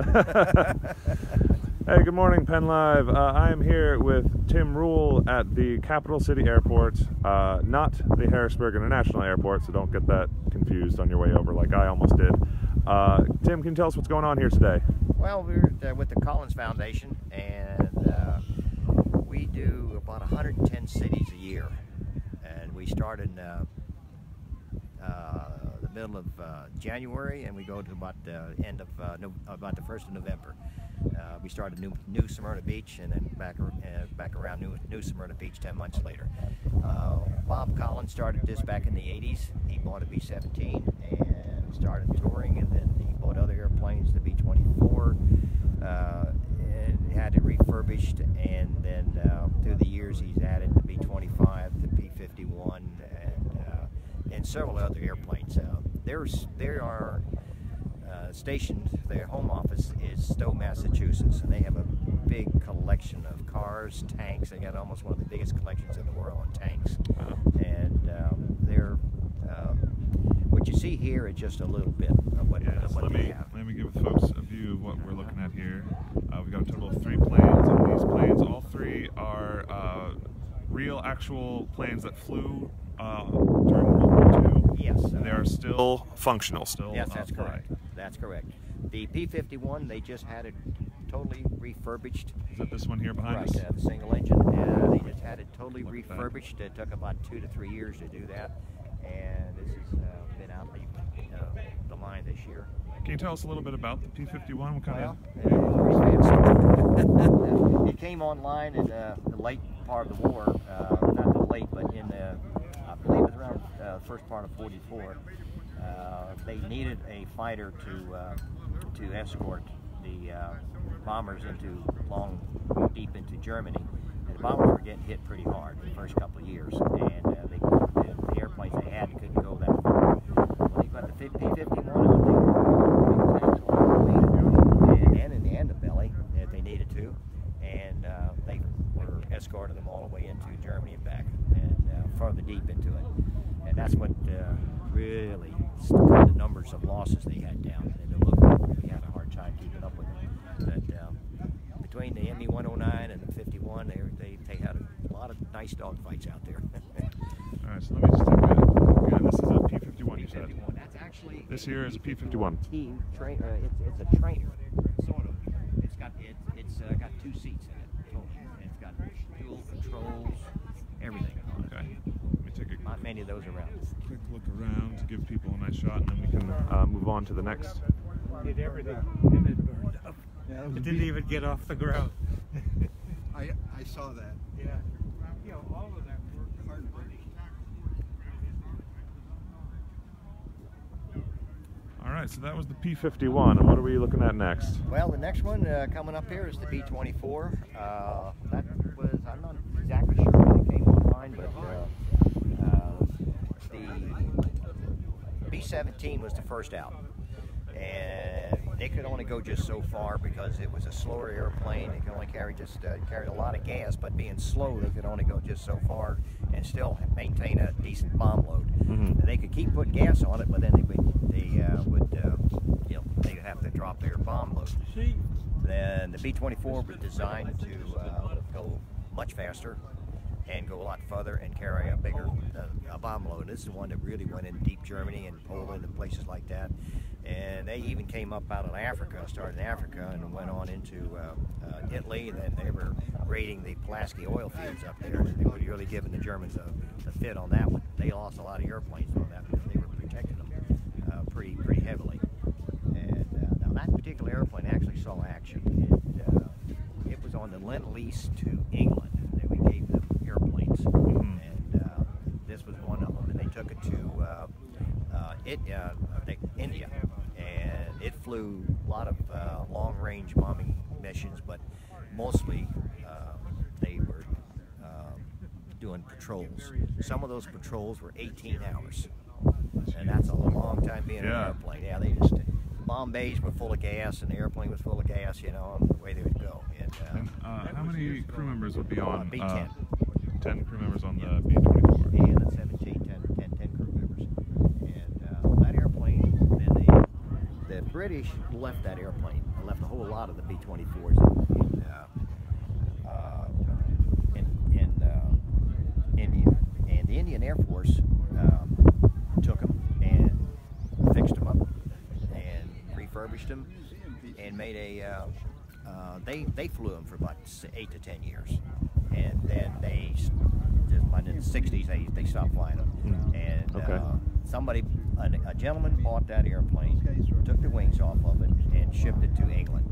Hey, good morning, PennLive. I am here with Tim Rule at the Capital City Airport, not the Harrisburg International Airport, so don't get that confused on your way over like I almost did. Tim, can you tell us what's going on here today? Well, we're with the Collins Foundation, and we do about 110 cities a year. And we start in the middle of January, and we go to about the end of about the 1st of November. We started New Smyrna Beach, and then back around New Smyrna Beach 10 months later. Bob Collins started this back in the 80s. He bought a B-17 and started touring, and then he bought other airplanes, the B-24, and had it refurbished, and then through the years he's added the B-25, the P-51, and several other airplanes. They are stationed, their home office is Stowe, Massachusetts, and they have a big collection of cars, tanks. They got almost one of the biggest collections in the world on tanks. And what you see here is just a little bit of what, what they have. Let me give folks a view of what we're looking at here. We've got a total of 3 planes, and these planes, all 3 are real, actual planes that flew during World War II. Yes. And they are still functional, Yes, that's correct. That's correct. The P-51, they just had it totally refurbished. Is that this one here behind us? Right, the single engine. They just had it totally refurbished. It took about 2 to 3 years to do that, and this has been out the line this year. Can you tell us a little bit about the P-51? What kind of? It came online in the late part of the war, not the late, but in the, I believe it was around the first part of '44. They needed a fighter to escort the bombers deep into Germany. And the bombers were getting hit pretty hard the first couple of years, and the airplanes they had couldn't go that far. When they got the P-51 out, they were tanks all the way and in the underbelly if they needed to, and they were escorting them all the way into Germany and back, and further deep into it. And that's what really cut the numbers of losses they had down. And we had a hard time keeping up with them. But between the ME-109 and the 51, they had a lot of nice dogfights out there. All right, so let me just take a again. This is a P-51, you said. That's actually this here is a P-51. It's a trainer, sort of. It's got 2 seats in it. It's got dual controls, everything. Okay. Not many of those around. Quick look around to give people a nice shot, and then we can move on to the next. Did everything, and it burned up. Yeah, it didn't even get off the ground. I saw that. Yeah. You know, all of that worked hard. All right, so that was the P-51, and what are we looking at next? Well, the next one coming up here is the B-24. That was, I'm not exactly sure when it came online, but the B-17 was the first out, and they could only go just so far because it was a slower airplane. They could only carry carried a lot of gas, but being slow, they could only go just so far and still maintain a decent bomb load. Mm-hmm. They could keep putting gas on it, but then they'd have to drop their bomb load. Then the B-24 was designed to go much faster and go a lot further and carry a bigger bomb load. This is one that really went in deep Germany and Poland and places like that. And they even came up out of Africa, started in Africa, and went on into Italy. And then they were raiding the Pulaski oil fields up there. They were really giving the Germans a fit on that one. They lost a lot of airplanes on that because they were protecting them pretty heavily. And now that particular airplane actually saw action. It was on the Lend-Lease to England. We gave them airplanes, and this was one of them. And they took it to India, and it flew a lot of long-range bombing missions, but mostly they were doing patrols. Some of those patrols were 18 hours, and that's a long time being in an airplane. Yeah, they just bomb bays were full of gas, and the airplane was full of gas, you know, and away they would go. And how many crew members would be on B-10? 10 crew members on the B-24. And the 17, 10 crew members. And that airplane, then the British left that airplane. They left a whole lot of the B-24s in India, and the Indian Air Force took them and fixed them up and refurbished them and made a. They flew them for about 8 to 10 years, and then they just in the 60s they stopped flying them. And somebody, a gentleman, bought that airplane, took the wings off of it, and shipped it to England.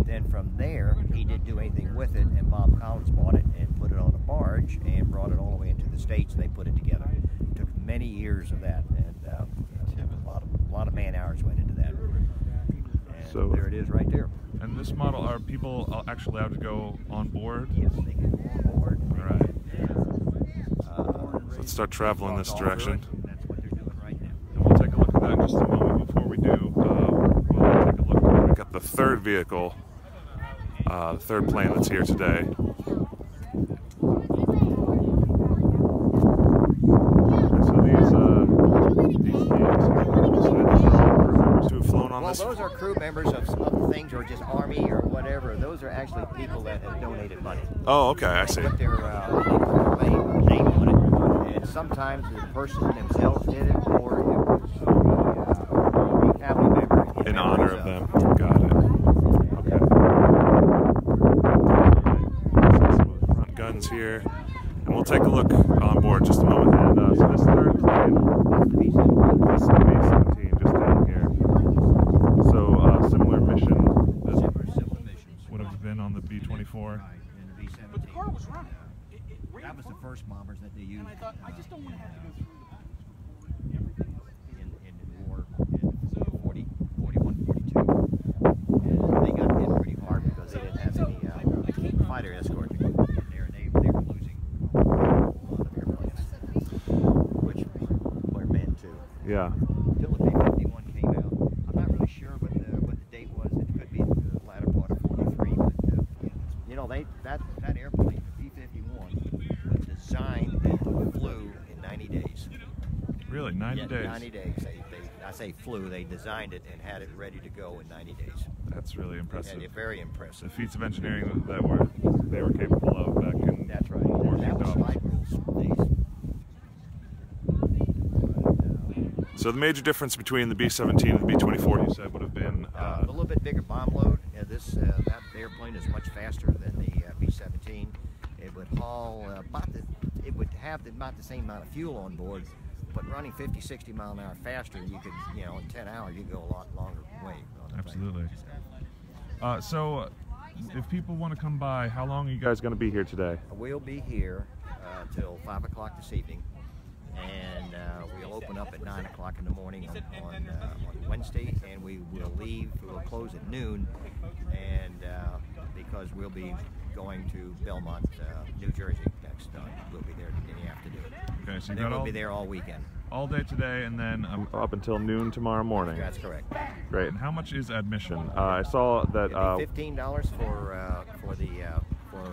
Then from there, he didn't do anything with it, and Bob Collins bought it and put it on a barge and brought it all the way into the States. And they put it together. It took many years of that, and a lot of man hours went into that. And so there it is, right there. And this model, are people actually allowed to go on board? Yes, they can go on board. All right. So let's start traveling this direction. That's what they're doing right now. And we'll take a look at that in just a moment. Before we do, we'll take a look. We've got the third vehicle, the third plane that's here today. Those are crew members of other things, or just Army or whatever. Those are actually people that have donated money. Oh, okay, I see. They put their name on it, and sometimes the person themselves did it, or it was a family member in honor of them. Got it. Okay. Some front guns here, and we'll take a look on board in just a moment. And so this third plane, this is the B-17, just down here. So similar mission as would have been on the B-24. Right, and the B-17. But the car was running. That was the first bombers that they used. And I thought, I just don't want to have to go through in war in 40, 41, 42. And they got hit pretty hard because they didn't have any fighter escort to go in there, and they were losing a lot of airplanes, which were men too. Yeah. Until the B-51 came out. I'm not really sure what the date was. It could be the latter part of 43, but you know, that airplane, the B-51, was designed and flew in 90 days. Really, 90 days? 90 days. I say flew, they designed it and had it ready to go in 90 days. That's really impressive. Yeah, very The impressive. feats of engineering that they were capable of back in. That's right. War That was kicked off. flight rules days. So the major difference between the B-17 and the B-24, you said, would have been A little bit bigger bomb load. That airplane is much faster than the B-17. It would haul it would have about the same amount of fuel on board, but running 50, 60 mile an hour faster, you could, in 10 hours, you could go a lot longer way. Absolutely. So if people want to come by, how long are you guys going to be here today? We'll be here till 5 o'clock this evening, and we'll open up at 9 o'clock in the morning on Wednesday, and we will leave. We'll close at noon, and because we'll be going to Belmont, New Jersey next. We'll be there in the afternoon. Okay, so And then we'll be there all weekend. all day today, and then up until noon tomorrow morning. That's correct. Great. And how much is admission? I saw that. It'd be $15 for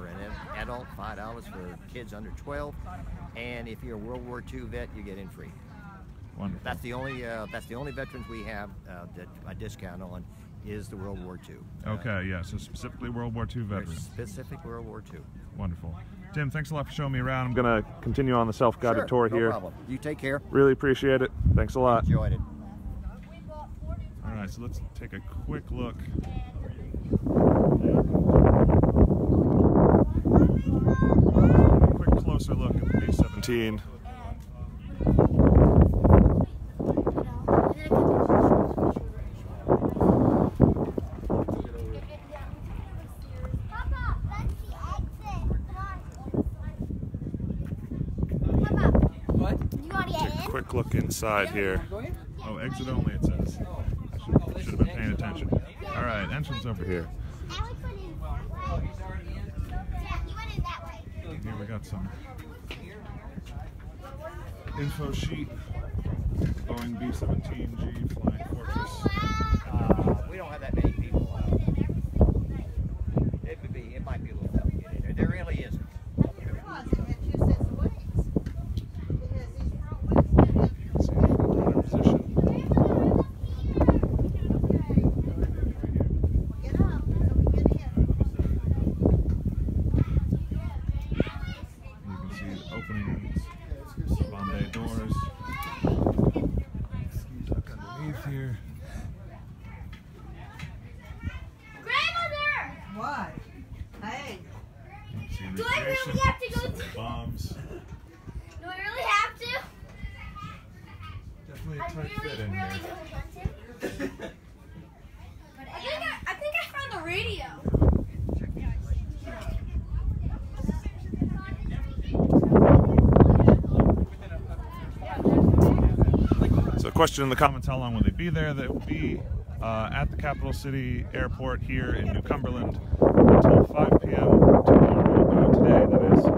an adult, $5 for kids under 12, and if you're a World War II vet, you get in free. Wonderful. That's the only veterans we have that a discount on is the World War II. Okay, yeah. So specifically World War II veterans. Specific World War II. Wonderful. Tim, thanks a lot for showing me around. I'm gonna continue on the self-guided tour here. No problem. You take care. Really appreciate it. Thanks a lot. Enjoyed it. All right, so let's take a quick look. Quick closer look at the B-17. Quick look inside here. Oh, exit only, it says. I should have been paying attention. All right, entrance over here. Here we got some info sheet. Boeing B-17G Flying Fortress. We don't have that many people. It might be a little tough to get in there. There really isn't. really have to go to? Bombs. Do I really have to? Definitely a I tight really, fit in really here. don't want to. But I think I found the radio. So question in the comments, how long will they be there? They will be at the capital city airport here in New Cumberland until 5 p.m. tomorrow, today, that is, 5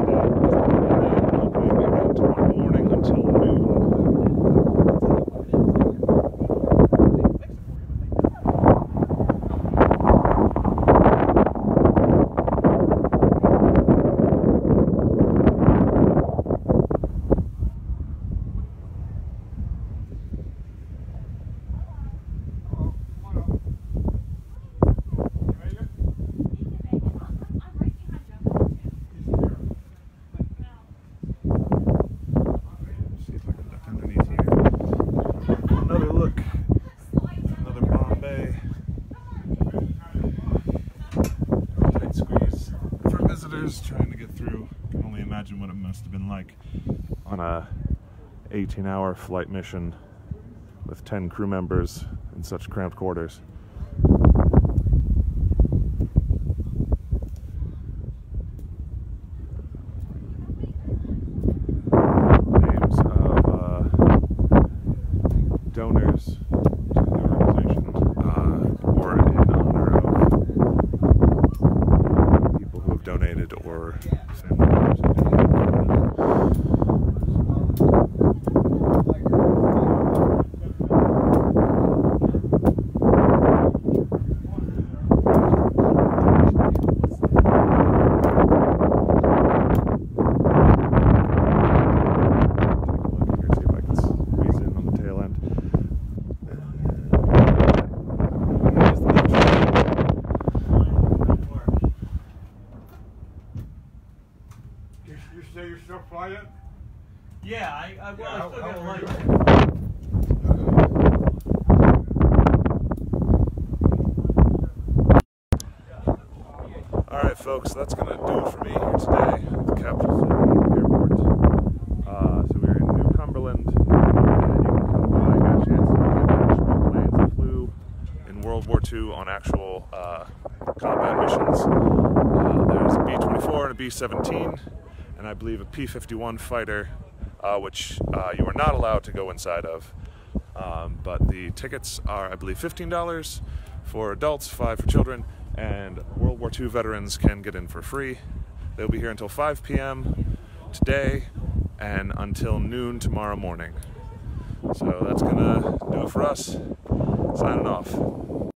p.m. today, and then opening again tomorrow morning until noon. Trying to get through. I can only imagine what it must have been like on a 18-hour flight mission with 10 crew members in such cramped quarters. Names of donors to the organization, or in honor of people who have donated or family members who You say you're still quiet? Yeah, I still got a light. Alright folks, that's going to do it for me here today at the capital city airport. So we're in New Cumberland, and you can come by. I got a chance to look at actual planes that flew in World War II on actual combat missions. There's a B-24 and a B-17, and I believe a P-51 fighter, which you are not allowed to go inside of. But the tickets are, I believe, $15 for adults, $5 for children, and World War II veterans can get in for free. They'll be here until 5 p.m. today and until noon tomorrow morning. So that's gonna do it for us. Signing off.